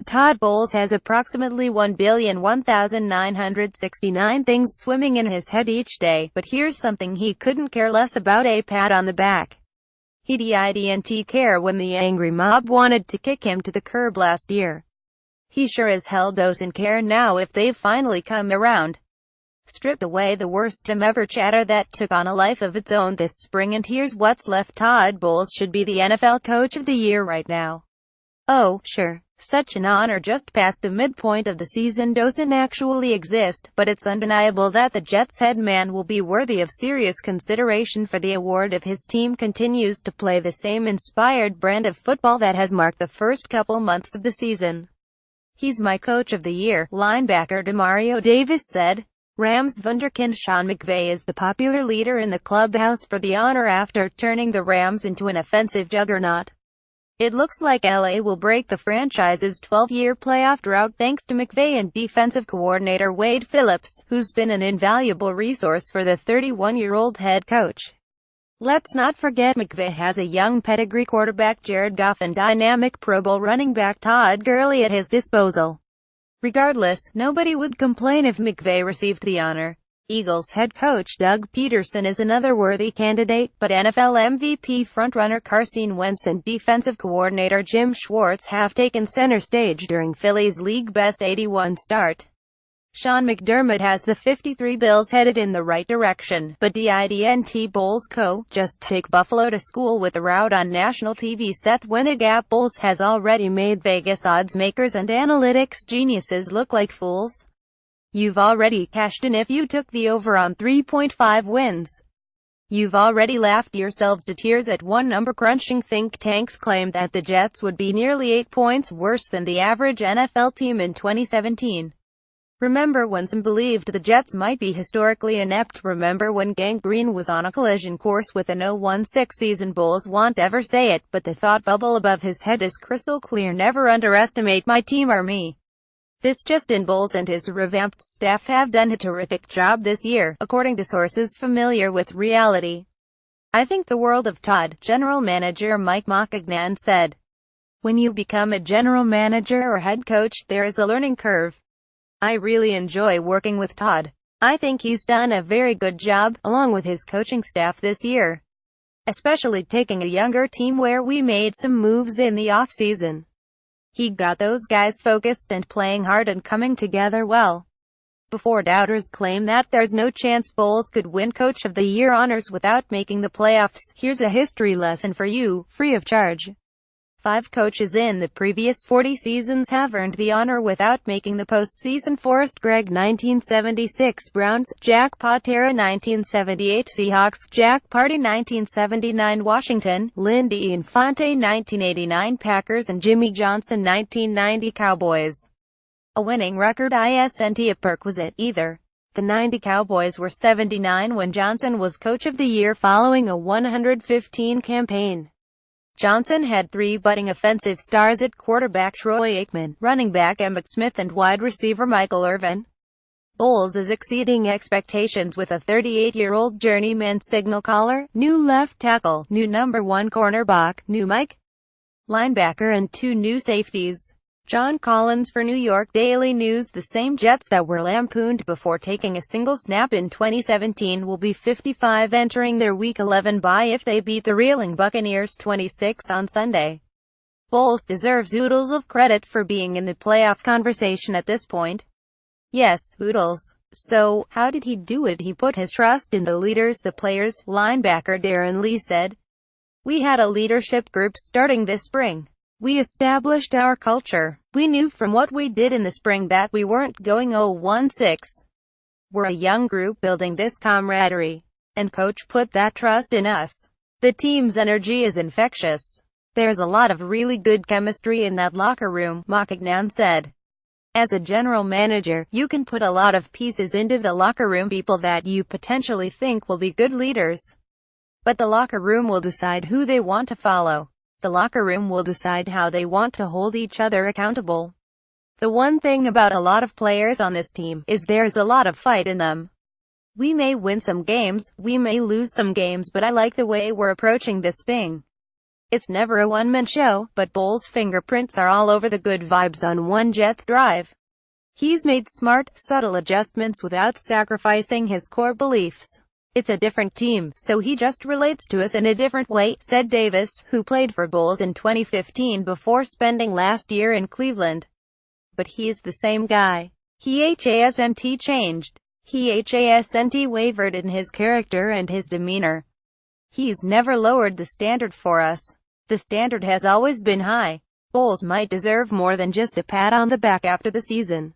Todd Bowles has approximately 1,001,969 things swimming in his head each day, but here's something he couldn't care less about: a pat on the back. He didn't care when the angry mob wanted to kick him to the curb last year. He sure as hell doesn't care now if they've finally come around. Stripped away the worst ever chatter that took on a life of its own this spring, and here's what's left: Todd Bowles should be the NFL Coach of the Year right now. Oh, sure, such an honor just past the midpoint of the season doesn't actually exist, but it's undeniable that the Jets' head man will be worthy of serious consideration for the award if his team continues to play the same inspired brand of football that has marked the first couple months of the season. "He's my Coach of the Year," linebacker Demario Davis said. Rams wunderkind Sean McVay is the popular leader in the clubhouse for the honor after turning the Rams into an offensive juggernaut. It looks like LA will break the franchise's 12-year playoff drought thanks to McVay and defensive coordinator Wade Phillips, who's been an invaluable resource for the 31-year-old head coach. Let's not forget McVay has a young pedigree quarterback Jared Goff and dynamic Pro Bowl running back Todd Gurley at his disposal. Regardless, nobody would complain if McVay received the honor. Eagles head coach Doug Peterson is another worthy candidate, but NFL MVP frontrunner Carson Wentz and defensive coordinator Jim Schwartz have taken center stage during Philly's league-best 81 start. Sean McDermott has the 53 Bills headed in the right direction, but didnt Bowles just take Buffalo to school with the rout on national TV. Seth Winegap Bowles has already made Vegas odds makers and analytics geniuses look like fools. You've already cashed in if you took the over on 3.5 wins. You've already laughed yourselves to tears at one number-crunching think tank's claim that the Jets would be nearly 8 points worse than the average NFL team in 2017. Remember when some believed the Jets might be historically inept? Remember when Gang Green was on a collision course with an 0-16 season? Bowles won't ever say it, but the thought bubble above his head is crystal clear: never underestimate my team or me. This just in: Bowles and his revamped staff have done a terrific job this year, according to sources familiar with reality. "I think the world of Todd," general manager Mike Maccagnan said. "When you become a general manager or head coach, there is a learning curve. I really enjoy working with Todd. I think he's done a very good job, along with his coaching staff this year. Especially taking a younger team where we made some moves in the offseason. He got those guys focused and playing hard and coming together well." Before doubters claim that there's no chance Bowles could win Coach of the Year honors without making the playoffs, here's a history lesson for you, free of charge. 5 coaches in the previous 40 seasons have earned the honor without making the postseason: Forrest Gregg 1976 Browns, Jack Patera 1978 Seahawks, Jack Party 1979 Washington, Lindy Infante 1989 Packers, and Jimmy Johnson 1990 Cowboys. A winning record isn't a prerequisite either. The 90 Cowboys were 79 when Johnson was Coach of the Year following a 115 campaign. Johnson had 3 budding offensive stars at quarterback: Troy Aikman, running back Emmitt Smith, and wide receiver Michael Irvin. Bowles is exceeding expectations with a 38-year-old journeyman signal caller, new left tackle, new number 1 cornerback, new Mike linebacker, and 2 new safeties. John Collins for New York Daily News: the same Jets that were lampooned before taking a single snap in 2017 will be 55 entering their Week 11 bye if they beat the reeling Buccaneers 26 on Sunday. Bowles deserves oodles of credit for being in the playoff conversation at this point. Yes, oodles. So, how did he do it? He put his trust in the leaders, the players, linebacker Darren Lee said. "We had a leadership group starting this spring. We established our culture. We knew from what we did in the spring that we weren't going 0-16. We're a young group building this camaraderie. And Coach put that trust in us. The team's energy is infectious. There's a lot of really good chemistry in that locker room," Maccagnan said. As a general manager, you can put a lot of pieces into the locker room, people that you potentially think will be good leaders. But the locker room will decide who they want to follow. The locker room will decide how they want to hold each other accountable. The one thing about a lot of players on this team is there's a lot of fight in them. We may win some games, we may lose some games, but I like the way we're approaching this thing. It's never a one-man show, but Bowles' fingerprints are all over the good vibes on one Jets drive. He's made smart, subtle adjustments without sacrificing his core beliefs. It's a different team, so he just relates to us in a different way, said Davis, who played for Bowles in 2015 before spending last year in Cleveland. But he's the same guy. He hasn't changed. He hasn't wavered in his character and his demeanor. He's never lowered the standard for us. The standard has always been high. Bowles might deserve more than just a pat on the back after the season.